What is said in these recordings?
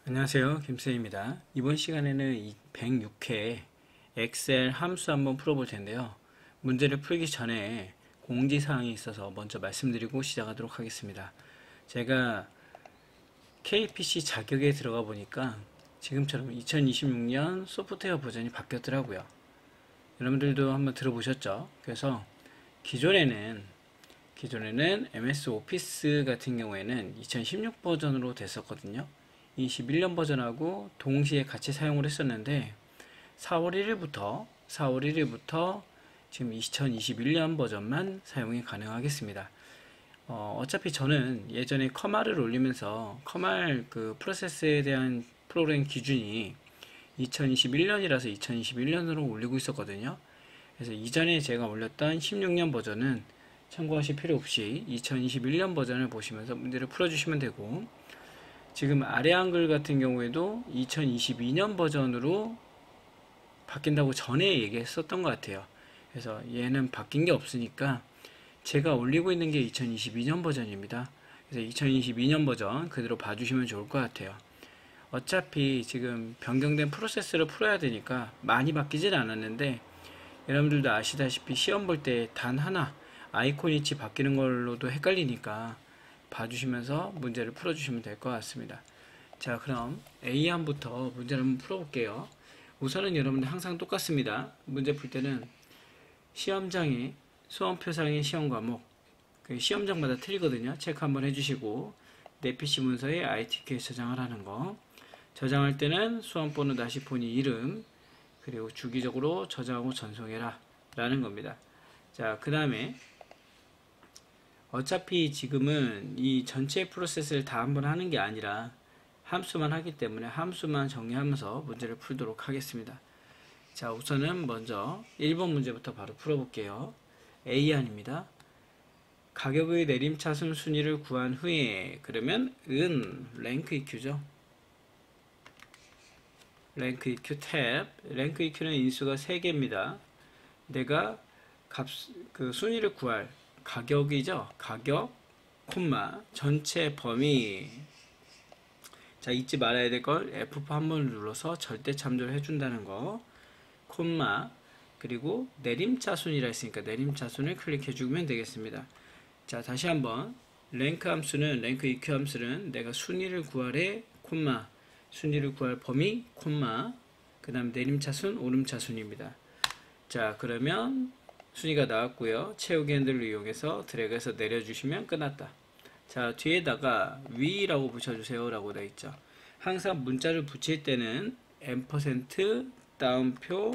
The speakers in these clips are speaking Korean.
안녕하세요, 김쌤입니다. 이번 시간에는 106회 엑셀 함수 한번 풀어볼 텐데요. 문제를 풀기 전에 공지사항이 있어서 먼저 말씀드리고 시작하도록 하겠습니다. 제가 KPC 자격에 들어가 보니까 지금처럼 2026년 소프트웨어 버전이 바뀌었더라고요. 여러분들도 한번 들어보셨죠? 그래서 기존에는 MS 오피스 같은 경우에는 2016 버전으로 됐었거든요. 21년 버전하고 동시에 같이 사용을 했었는데 4월 1일부터 지금 2021년 버전만 사용이 가능하겠습니다. 어차피 저는 예전에 커말을 올리면서 커말 그 프로세스에 대한 프로그램 기준이 2021년이라서 2021년으로 올리고 있었거든요. 그래서 이전에 제가 올렸던 16년 버전은 참고하실 필요 없이 2021년 버전을 보시면서 문제를 풀어주시면 되고, 지금 아래 한글 같은 경우에도 2022년 버전으로 바뀐다고 전에 얘기했었던 것 같아요. 그래서 얘는 바뀐 게 없으니까 제가 올리고 있는 게 2022년 버전입니다. 그래서 2022년 버전 그대로 봐주시면 좋을 것 같아요. 어차피 지금 변경된 프로세스를 풀어야 되니까 많이 바뀌진 않았는데, 여러분들도 아시다시피 시험 볼 때 단 하나 아이콘 위치 바뀌는 걸로도 헷갈리니까 봐주시면서 문제를 풀어주시면 될 것 같습니다. 자, 그럼 A안부터 문제를 한번 풀어볼게요. 우선은 여러분들 항상 똑같습니다. 문제 풀 때는 시험장에 수험표상의 시험 과목, 그 시험장마다 틀리거든요. 체크 한번 해주시고, 내 PC 문서에 ITQ에 저장을 하는 거, 저장할 때는 수험번호 -포니 이름, 그리고 주기적으로 저장하고 전송해라 라는 겁니다. 자, 그 다음에 어차피 지금은 이 전체 프로세스를 다 한번 하는 게 아니라 함수만 하기 때문에 함수만 정리하면서 문제를 풀도록 하겠습니다. 자, 우선은 먼저 1번 문제부터 바로 풀어볼게요. A안입니다. 가격의 내림차순 순위를 구한 후에, 그러면 랭크 EQ죠. 랭크 EQ 탭, 랭크 EQ는 인수가 3개입니다. 내가 그 순위를 구할 가격이죠. 가격, 콤마, 전체 범위. 자, 잊지 말아야 될 걸 F4 한번 눌러서 절대 참조를 해준다는 거. 콤마, 그리고 내림차순이라 했으니까 내림차순을 클릭해주면 되겠습니다. 자, 다시 한번 랭크 EQ 함수는 내가 순위를 구하래, 콤마, 순위를 구할 범위, 콤마, 그 다음 내림차순, 오름차순입니다. 자, 그러면 순위가 나왔고요. 채우기 핸들을 이용해서 드래그해서 내려주시면 끝났다. 자, 뒤에다가 위라고 붙여주세요 라고 되어 있죠. 항상 문자를 붙일 때는 %, 따옴표,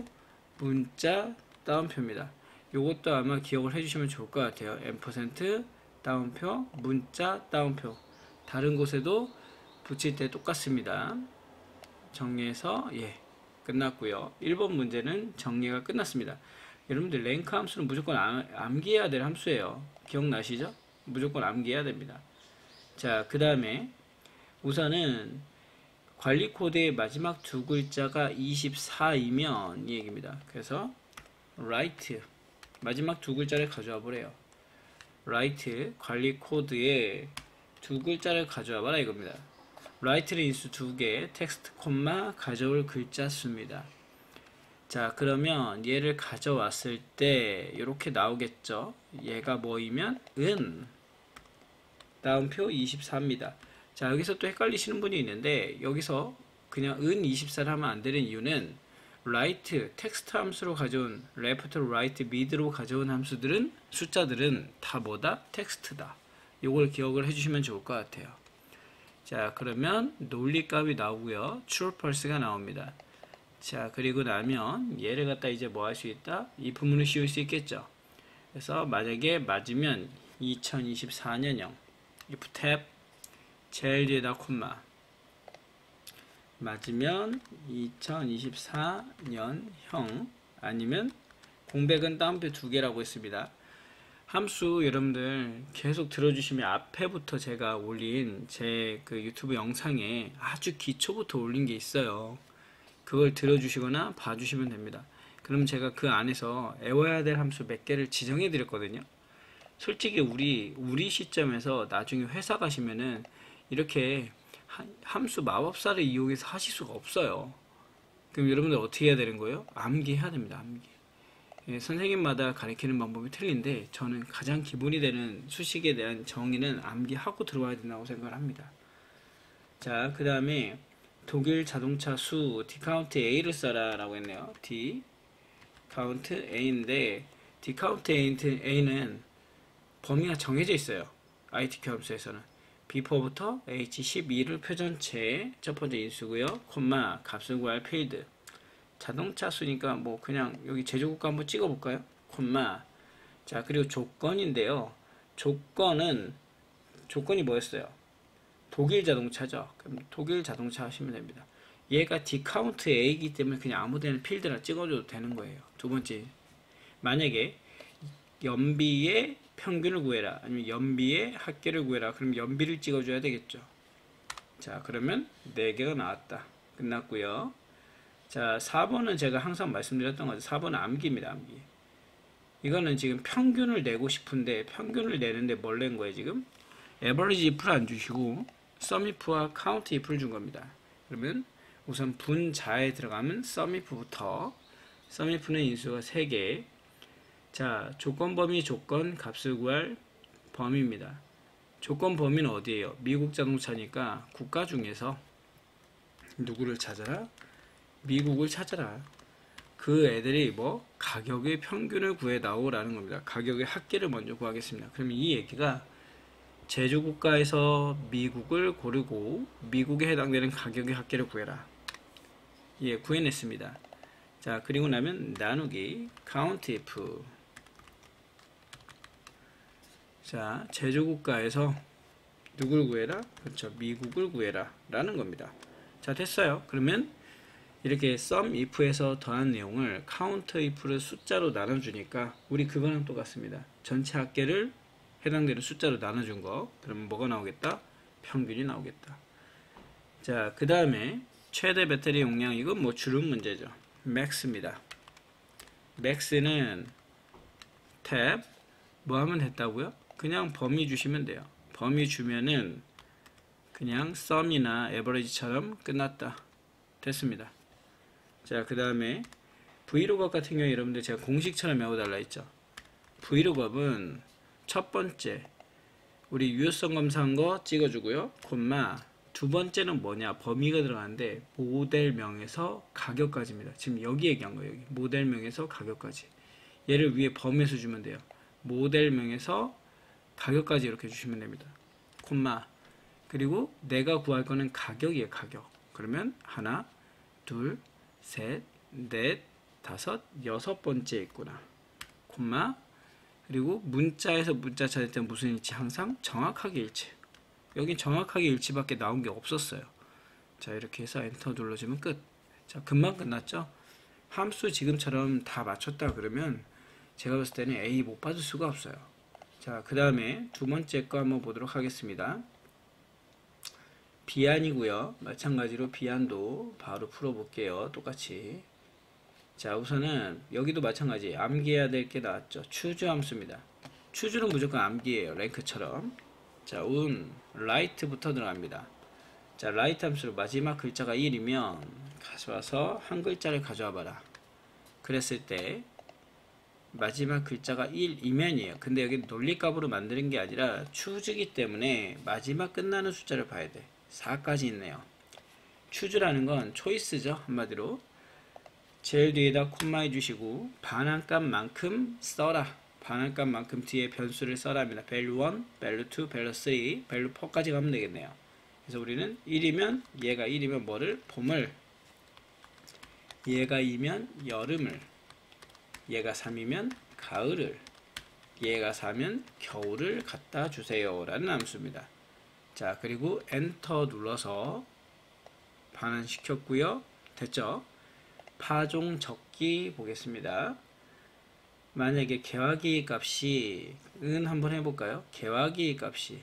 문자, 따옴표입니다. 요것도 아마 기억을 해주시면 좋을 것 같아요. %, 따옴표, 문자, 따옴표. 다른 곳에도 붙일 때 똑같습니다. 정리해서 끝났고요. 1번 문제는 정리가 끝났습니다. 여러분들 랭크 함수는 무조건 암기해야 될 함수예요. 기억나시죠? 무조건 암기해야 됩니다. 자, 그 다음에 우선은 관리 코드의 마지막 두 글자가 24이면 이 얘기입니다. 그래서 write 마지막 두 글자를 가져와 보래요. write 관리 코드의 두 글자를 가져와 봐라 이겁니다. write는 인수 2개, 텍스트 콤마 가져올 글자 수입니다. 자, 그러면 얘를 가져왔을 때 이렇게 나오겠죠. 얘가 뭐이면 다음표 24입니다. 자, 여기서 또 헷갈리시는 분이 있는데, 여기서 그냥 24를 하면 안 되는 이유는 write 텍스트 함수로 가져온 left, right, mid로 가져온 함수들은, 숫자들은 다 뭐다? 텍스트다. 요걸 기억을 해주시면 좋을 것 같아요. 자, 그러면 논리 값이 나오고요. true, false가 나옵니다. 자, 그리고 나면 얘를 갖다 이제 뭐 할 수 있다? 이 부분을 씌울 수 있겠죠. 그래서 만약에 맞으면 2024년형 if 탭 제일 뒤에다 콤마, 맞으면 2024년형, 아니면 공백은 따옴표 2개라고 했습니다. 함수 여러분들 계속 들어주시면 앞에부터 제가 올린 제 그 유튜브 영상에 아주 기초부터 올린 게 있어요. 그걸 들어주시거나 봐주시면 됩니다. 그럼 제가 그 안에서 외워야 될 함수 몇 개를 지정해 드렸거든요. 솔직히 우리 시점에서 나중에 회사 가시면은 이렇게 함수 마법사를 이용해서 하실 수가 없어요. 그럼 여러분들 어떻게 해야 되는 거예요? 암기해야 됩니다. 암기. 예, 선생님마다 가르치는 방법이 틀린데 저는 가장 기본이 되는 수식에 대한 정의는 암기하고 들어와야 된다고 생각을 합니다. 자, 그 다음에 독일 자동차 수 디카운트 A를 써라 라고 했네요. 디카운트 A인데 디카운트 A는 범위가 정해져 있어요. ITQ 함수에서는 before부터 H12를 표전체 첫 번째 인수고요. 콤마 값을 구할 필드 자동차 수니까 뭐 그냥 여기 제조국가 한번 찍어볼까요? 콤마 자 그리고 조건인데요. 조건이 뭐였어요? 독일 자동차죠. 그럼 독일 자동차 하시면 됩니다. 얘가 디카운트 A이기 때문에 그냥 아무데나 필드나 찍어줘도 되는 거예요. 두 번째 만약에 연비의 평균을 구해라 아니면 연비의 합계를 구해라 그럼 연비를 찍어줘야 되겠죠. 자 그러면 4개가 나왔다. 끝났고요. 자 4번은 제가 항상 말씀드렸던 거죠. 4번은 암기입니다. 암기. 이거는 지금 평균을 내고 싶은데 평균을 내는데 뭘 낸 거예요 지금? 에버리지 if를 안 주시고 sum if와 count if를 준 겁니다. 그러면 우선 분자에 들어가면 sum if부터 sum if는 인수가 3개 자 조건 범위 조건 값을 구할 범위입니다. 조건 범위는 어디예요? 미국 자동차니까 국가 중에서 누구를 찾아라? 미국을 찾아라. 그 애들이 뭐 가격의 평균을 구해다오라는 겁니다. 가격의 합계를 먼저 구하겠습니다. 그럼 이 얘기가 제조국가에서 미국을 고르고 미국에 해당되는 가격의 합계를 구해라. 예, 구해냈습니다. 자 그리고 나면 나누기 count if 자 제조국가에서 누굴 구해라? 그렇죠. 미국을 구해라 라는 겁니다. 자 됐어요. 그러면 이렇게 sum if에서 더한 내용을 count if를 숫자로 나눠주니까 우리 그거랑 똑같습니다. 전체 합계를 해당되는 숫자로 나눠준 거 그러면 뭐가 나오겠다? 평균이 나오겠다. 자 그 다음에 최대 배터리 용량 이건 뭐 주름 문제죠. max입니다. max는 탭 뭐 하면 됐다고요? 그냥 범위 주시면 돼요. 범위 주면은 그냥 sum이나 average처럼 끝났다. 됐습니다. 자 그 다음에 vlookup 같은 경우에 여러분들 제가 공식처럼 외워달라 했죠. vlookup은 첫 번째 우리 유효성 검사한 거 찍어주고요. 콤마 두 번째는 뭐냐 범위가 들어가는데 모델명에서 가격까지입니다. 지금 여기 얘기한 거예요. 여기 모델명에서 가격까지 얘를 위에 범위에서 주면 돼요. 모델명에서 가격까지 이렇게 주시면 됩니다. 콤마 그리고 내가 구할 거는 가격이에요. 가격 그러면 하나 둘 셋 넷 다섯 여섯 번째 있구나. 콤마 그리고 문자에서 문자 찾을 때 무슨 일치? 항상 정확하게 일치. 여긴 정확하게 일치밖에 나온 게 없었어요. 자 이렇게 해서 엔터 눌러주면 끝. 자 금방 끝났죠? 함수 지금처럼 다 맞췄다 그러면 제가 봤을 때는 A 못 받을 수가 없어요. 자 그 다음에 두 번째 거 한번 보도록 하겠습니다. 비안이고요. 마찬가지로 비안도 바로 풀어볼게요. 똑같이. 자 우선은 여기도 마찬가지 암기해야 될 게 나왔죠. 추주 함수입니다. 추주는 무조건 암기예요. 랭크처럼. 자 right부터 들어갑니다. 자 right 함수로 마지막 글자가 1이면 가져와서 한 글자를 가져와 봐라. 그랬을 때 마지막 글자가 1이면이에요. 근데 여기 논리값으로 만드는 게 아니라 추주기 때문에 마지막 끝나는 숫자를 봐야 돼. 4까지 있네요. 추주라는 건 초이스죠. 한마디로 제일 뒤에다 콤마 해주시고 반환값만큼 써라. 반환값만큼 뒤에 변수를 써라 합니다. value 1, value 2, value 3, value 4까지 가면 되겠네요. 그래서 우리는 1이면 얘가 1이면 뭐를? 봄을 얘가 2면 여름을 얘가 3이면 가을을 얘가 4면 겨울을 갖다 주세요 라는 함수입니다. 자 그리고 엔터 눌러서 반환시켰고요. 됐죠? 파종 적기 보겠습니다. 만약에 개화기 값이 한번 해볼까요? 개화기 값이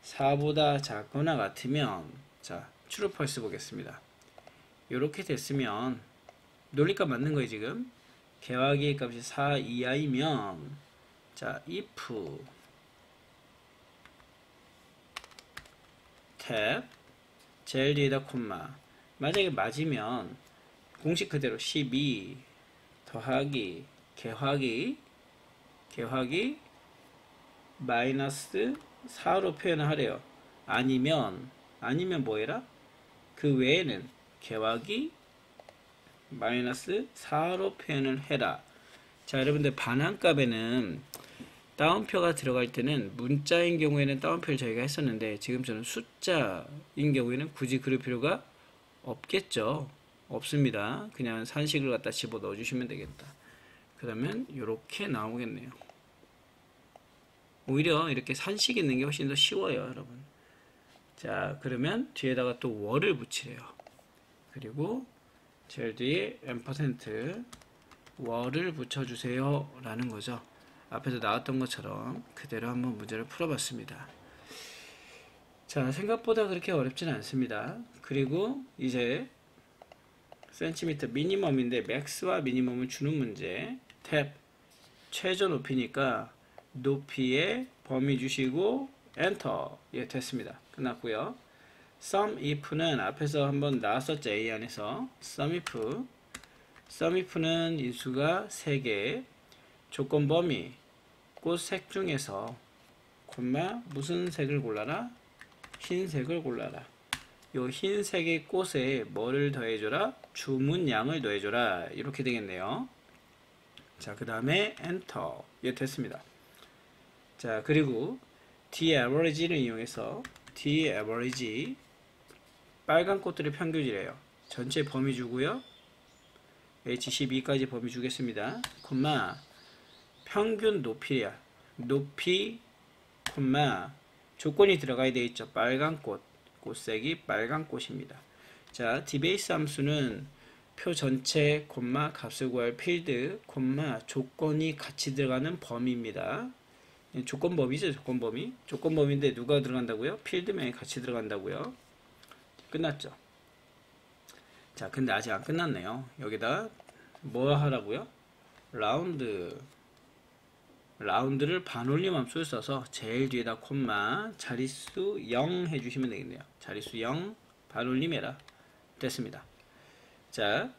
4보다 작거나 같으면 자 true false 보겠습니다. 이렇게 됐으면 논리값 맞는 거예요. 지금 개화기 값이 4 이하이면 자 if 탭, 제일 뒤에다 콤마. 만약에 맞으면 공식 그대로 12 더하기 곱하기 마이너스 4로 표현을 하래요. 아니면 뭐 해라? 그 외에는 곱하기 마이너스 4로 표현을 해라. 자, 여러분들 반환값에는 따옴표가 들어갈 때는 문자인 경우에는 따옴표를 저희가 했었는데 지금 저는 숫자인 경우에는 굳이 그럴 필요가 없겠죠. 없습니다. 그냥 산식을 갖다 집어 넣어주시면 되겠다. 그러면 이렇게 나오겠네요. 오히려 이렇게 산식 있는 게 훨씬 더 쉬워요, 여러분. 자, 그러면 뒤에다가 또 월을 붙이래요. 그리고 제일 뒤에 %, 월을 붙여주세요 라는 거죠. 앞에서 나왔던 것처럼 그대로 한번 문제를 풀어봤습니다. 자, 생각보다 그렇게 어렵진 않습니다. 그리고 이제 센티미터 미니멈인데 맥스와 미니멈을 주는 문제. 탭 최저 높이니까 높이의 범위 주시고 엔터. 예, 됐습니다. 끝났고요. sum if는 앞에서 한번 나왔었죠. A 안에서 sum if는 인수가 3개, 조건 범위 꽃색 중에서 콤마 무슨 색을 골라라? 흰색을 골라라. 요 흰색의 꽃에 뭐를 더해줘라? 주문량을 더해줘라. 이렇게 되겠네요. 자, 그 다음에 엔터. 예, 됐습니다. 자, 그리고 d-average를 이용해서 d-average 빨간 꽃들의 평균이래요. 전체 범위 주고요. h12까지 범위 주겠습니다. 콤마 평균 높이야. 높이 콤마 조건이 들어가야 돼 있죠. 빨간 꽃. 꽃색이 빨간 꽃입니다. 자, dbase 함수는 표 전체 콤마 값을 구할 필드 콤마 조건이 같이 들어가는 범위입니다. 조건 범위죠. 조건 범위. 조건 범위인데 누가 들어간다고요? 필드명이 같이 들어간다고요. 끝났죠. 자, 근데 아직 안 끝났네요. 여기다 뭐 하라고요? 라운드를 반올림 함수를 써서 제일 뒤에다 콤마 자릿수 0 해주시면 되겠네요. 자릿수 0 반올림해라. 됐습니다. 자,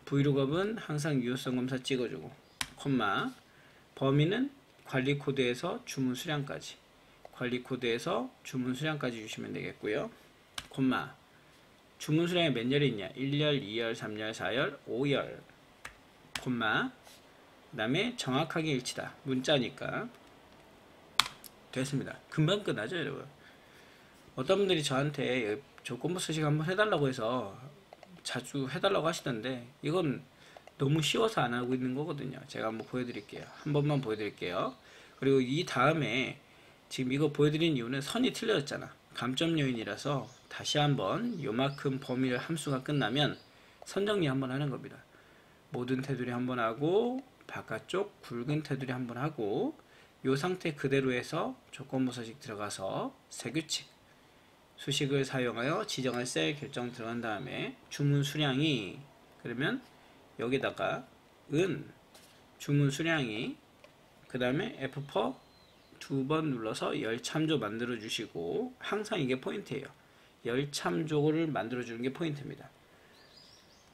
브이룩업은 항상 유효성 검사 찍어주고 콤마 범위는 관리 코드에서 주문 수량까지 주시면 되겠고요. 콤마 주문 수량이 몇 열이 있냐? 1열, 2열, 3열, 4열, 5열 콤마 그 다음에 정확하게 일치다. 문자니까 됐습니다. 금방 끝나죠, 여러분. 어떤 분들이 저한테 조건부 수식 한번 해달라고 해서 자주 해달라고 하시던데 이건 너무 쉬워서 안 하고 있는 거거든요. 제가 한번 보여드릴게요. 한 번만 보여드릴게요. 그리고 이 다음에 지금 이거 보여드린 이유는 선이 틀려졌잖아. 감점 요인이라서 다시 한번 요만큼 범위를 함수가 끝나면 선정리 한번 하는 겁니다. 모든 테두리 한번 하고 바깥쪽 굵은 테두리 한번 하고 요 상태 그대로 해서 조건부 서식 들어가서 세규칙 수식을 사용하여 지정할 셀 결정 들어간 다음에 주문 수량이 그러면 여기다가 주문 수량이 그 다음에 F4 두 번 눌러서 열참조 만들어 주시고 항상 이게 포인트예요. 열참조를 만들어 주는 게 포인트입니다.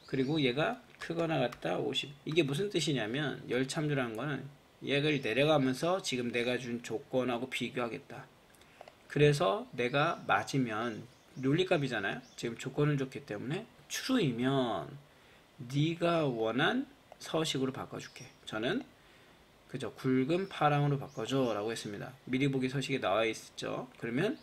그리고 얘가 크거나 같다 50 이게 무슨 뜻이냐면 열참조라는 거는 얘를 내려가면서 지금 내가 준 조건하고 비교하겠다. 그래서 내가 맞으면 논리값이잖아요. 지금 조건을 줬기 때문에 true이면 네가 원한 서식으로 바꿔줄게. 저는 그저 굵은 파랑으로 바꿔줘 라고 했습니다. 미리 보기 서식에 나와 있죠. 그러면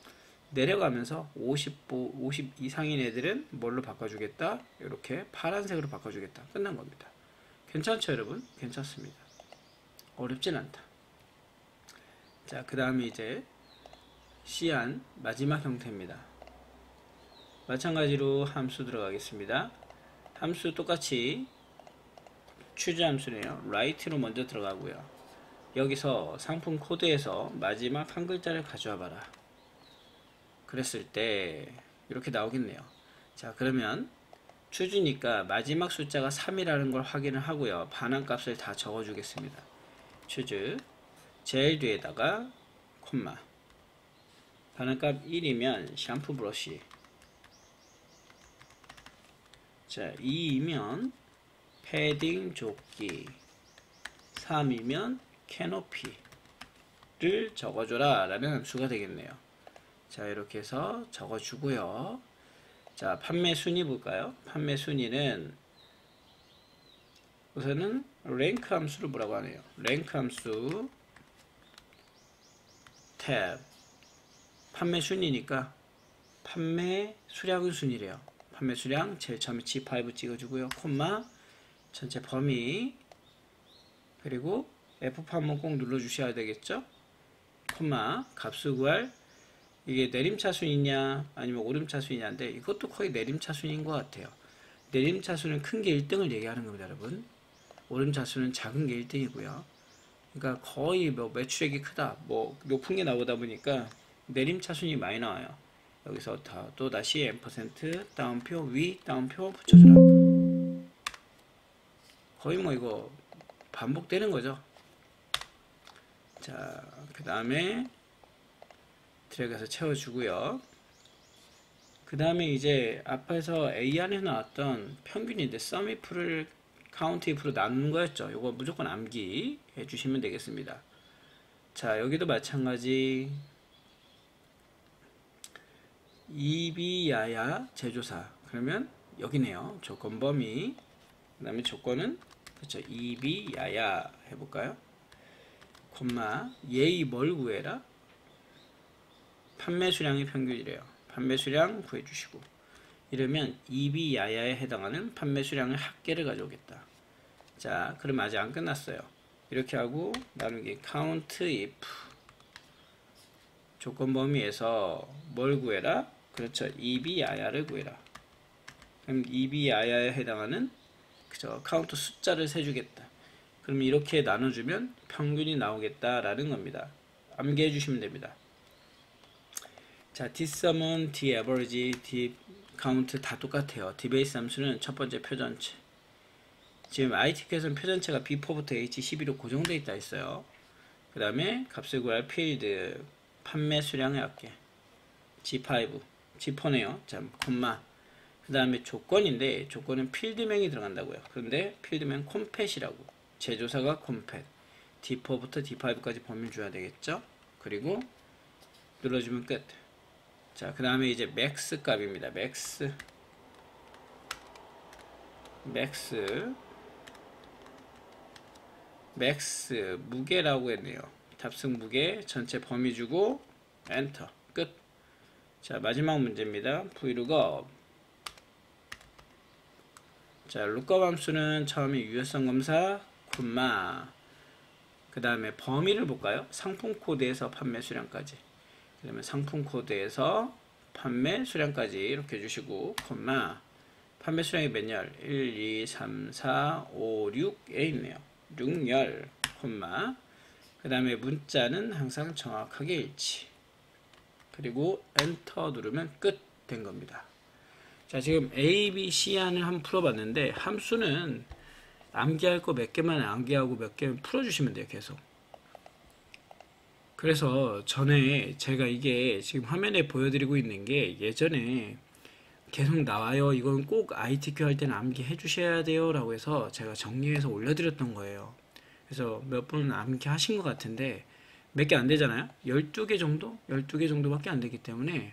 내려가면서 50 이상인 애들은 뭘로 바꿔주겠다? 이렇게 파란색으로 바꿔주겠다. 끝난 겁니다. 괜찮죠, 여러분? 괜찮습니다. 어렵진 않다. 자, 그 다음에 이제 C안 마지막 형태입니다. 마찬가지로 함수 들어가겠습니다. 함수 똑같이 choose 함수네요. write로 먼저 들어가고요. 여기서 상품 코드에서 마지막 한 글자를 가져와 봐라. 그랬을 때 이렇게 나오겠네요. 자, 그러면 choose니까 마지막 숫자가 3이라는 걸 확인을 하고요. 반환값을 다 적어 주겠습니다. choose 제일 뒤에다가 콤마. 반응값 1이면 샴푸 브러쉬. 자, 2이면 패딩 조끼. 3이면 캐노피를 적어줘라 라는 함수가 되겠네요. 자, 이렇게 해서 적어주고요. 자, 판매 순위 볼까요? 판매 순위는 우선은 랭크 함수를 뭐라고 하네요. 랭크 함수 탭 판매 순위니까 판매 수량은 순위래요. 판매 수량 제일 처음에 G5 찍어주고요. 콤마 전체 범위 그리고 F8 한번 꼭 눌러주셔야 되겠죠. 콤마 값수 구할 이게 내림차순이냐 아니면 오름차순이냐인데 이것도 거의 내림차순인 것 같아요. 내림차순은 큰 게 1등을 얘기하는 겁니다, 여러분. 오름차순은 작은 게 1등이고요. 그러니까 거의 뭐 매출액이 크다, 뭐 높은 게 나오다 보니까 내림차순이 많이 나와요. 여기서 또 다시 M% 다운표 위 다운표 붙여주라. 거의 뭐 이거 반복되는 거죠. 자, 그 다음에 들어가서 채워주고요. 그 다음에 이제 앞에서 A 안에 나왔던 평균인데 썸이프를 카운트이프로 나누는 거였죠. 이거 무조건 암기 해주시면 되겠습니다. 자, 여기도 마찬가지 이비야야 제조사 그러면 여기네요. 조건 범위 그 다음에 조건은 그렇죠. 이비야야 해볼까요? 콤마 예의 뭘 구해라? 판매 수량의 평균이래요. 판매 수량 구해주시고 이러면 이비야야에 해당하는 판매 수량의 합계를 가져오겠다. 자, 그럼 아직 안 끝났어요. 이렇게 하고 나누기 count if 조건 범위에서 뭘 구해라? 그렇죠. 이비야야를 구해라. 그럼 이비야야에 해당하는 그죠. 카운트 숫자를 세주겠다. 그럼 이렇게 나눠주면 평균이 나오겠다라는 겁니다. 암기해 주시면 됩니다. 자, dsum은 daverage, dcount 다 똑같아요. dbase 함수는 첫 번째 표전체. 지금 ITQ에서는 표전체가 before부터 H11로 고정되어 있다 했어요. 그 다음에 값을 구할 필드, 판매 수량의 합계, G5, G4네요. 자, 콤마. 그 다음에 조건인데 조건은 필드명이 들어간다고요. 그런데 필드명 콤팻이라고. 제조사가 콤팻. D4부터 D5까지 범위를 줘야 되겠죠. 그리고 눌러주면 끝. 자, 그 다음에 이제 맥스 값입니다. 맥스 무게라고 했네요. 탑승 무게 전체 범위 주고 엔터 끝. 자, 마지막 문제입니다. vlookup. 자, lookup 함수는 처음에 유효성 검사 콤마 그 다음에 범위를 볼까요? 상품 코드에서 판매 수량까지. 그러면 상품 코드에서 판매 수량까지 이렇게 해주시고 콤마 판매 수량이 몇 열? 1, 2, 3, 4, 5, 6에 있네요. 6열 콤마 그 다음에 문자는 항상 정확하게 일치. 그리고 엔터 누르면 끝 된 겁니다. 자, 지금 A, B, C 안을 한번 풀어봤는데 함수는 암기할 거 몇 개만 암기하고 몇 개만 풀어주시면 돼요. 계속. 그래서 전에 제가 이게 지금 화면에 보여드리고 있는 게 예전에 계속 나와요. 이건 꼭 ITQ 할 때는 암기해 주셔야 돼요 라고 해서 제가 정리해서 올려드렸던 거예요. 그래서 몇 분은 암기 하신 것 같은데 몇 개 안 되잖아요. 12개 정도? 12개 정도밖에 안 되기 때문에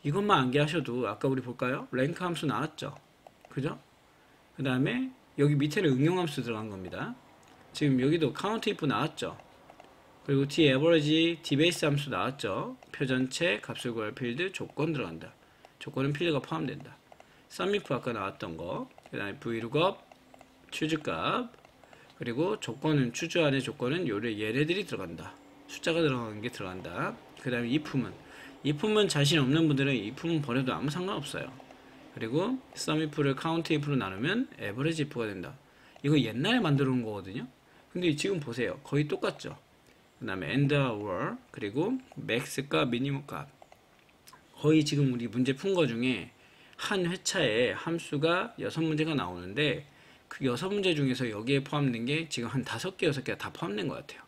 이것만 암기하셔도 아까 우리 볼까요? 랭크 함수 나왔죠. 그죠? 그 다음에 여기 밑에는 응용 함수 들어간 겁니다. 지금 여기도 count if 나왔죠. 그리고 daverage, dbase 함수 나왔죠. 표전체, 값을 구할 필드, 조건 들어간다. 조건은 필드가 포함된다. sumif 아까 나왔던 거. 그 다음에 vlookup, 추즈값. 그리고 조건은 추즈 안에 조건은 얘네들이 들어간다. 숫자가 들어가는 게 들어간다. 그 다음에 if은 자신 없는 분들은 if은 버려도 아무 상관없어요. 그리고 sumif를 countif로 나누면 average if가 된다. 이거 옛날에 만들어 놓은 거거든요. 근데 지금 보세요. 거의 똑같죠. 그 다음에 end hour 그리고 max 값, minimum 값. 거의 지금 우리 문제 푼 거 중에 한 회차에 함수가 6문제가 나오는데 그 6문제 중에서 여기에 포함된 게 지금 한 5개, 6개가 다 포함된 것 같아요.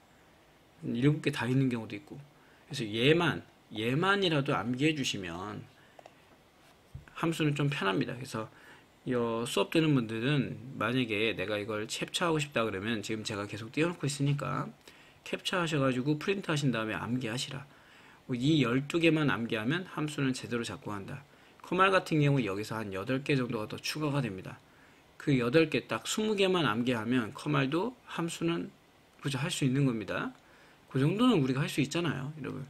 7개 다 있는 경우도 있고. 그래서 얘만이라도 암기해 주시면 함수는 좀 편합니다. 그래서 수업 듣는 분들은 만약에 내가 이걸 캡처하고 싶다 그러면 지금 제가 계속 띄워놓고 있으니까 캡처 하셔가지고 프린트 하신 다음에 암기하시라. 이 12개만 암기하면 함수는 제대로 작동한다. 커말 같은 경우 여기서 한 8개 정도가 더 추가가 됩니다. 그 8개 딱 20개만 암기하면 커말도 함수는 그저 할 수 있는 겁니다. 그 정도는 우리가 할 수 있잖아요, 여러분.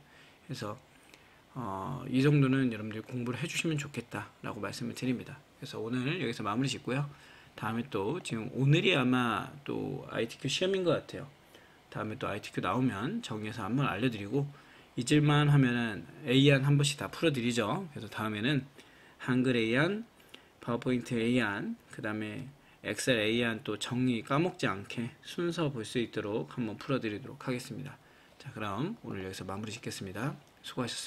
그래서 이 정도는 여러분들이 공부를 해주시면 좋겠다라고 말씀을 드립니다. 그래서 오늘 여기서 마무리 짓고요. 다음에 또 지금 오늘이 아마 또 ITQ 시험인 것 같아요. 다음에 또 ITQ 나오면 정리해서 한번 알려드리고 잊을만 하면은 A안 한 번씩 다 풀어드리죠. 그래서 다음에는 한글 A안, 파워포인트 A안, 그 다음에 엑셀 A안 또 정리 까먹지 않게 순서 볼 수 있도록 한번 풀어드리도록 하겠습니다. 자, 그럼 오늘 여기서 마무리 짓겠습니다. 수고하셨습니다.